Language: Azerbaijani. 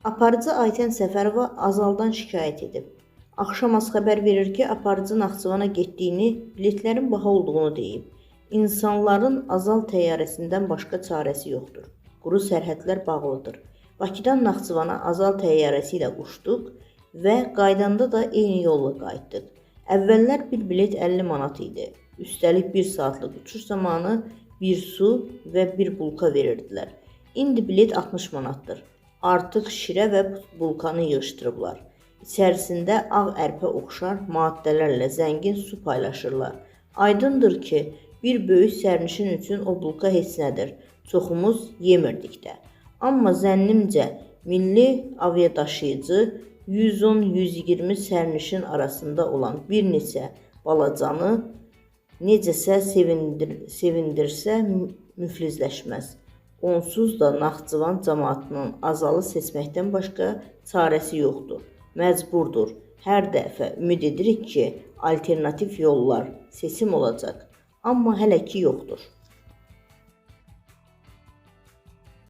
Aparıcı Aytən Səfərova Azaldan şikayət edib. Axşamaz xəbər verir ki, aparıcı Naxçıvana getdiyini, biletlərin baha olduğunu deyib. İnsanların Azal təyyarəsindən başqa çarəsi yoxdur. Quru sərhədlər bağlıdır. Bakıdan Naxçıvana Azal təyyarəsi ilə uçduq və qaydanda da eyni yolla qayıtdıq. Əvvəllər bir bilet 50 manat idi. Üstəlik 1 saatlıq uçuş zamanı bir su və bir bulka verirdilər. İndi bilet 60 manatdır. Artıq şirə və bulkanı yığışdırıblar. İçərisində ağ ərpə oxşar maddələrlə zəngin su paylaşırlar. Aydındır ki, bir böyük sərnişin üçün o bulka heç nədir. Çoxumuz yemirdik də. Amma zənnimcə milli aviadaşıyıcı 110-120 sərnişin arasında olan bir neçə balacanı necəsə sevindirsə müflizləşməz. Onsuz da Naxçıvan cəmaatının Azalı seçməkdən başqa çarəsi yoxdur. Məcburdur. Hər dəfə ümid edirik ki, alternativ yollar, seçim olacaq. Amma hələ ki yoxdur.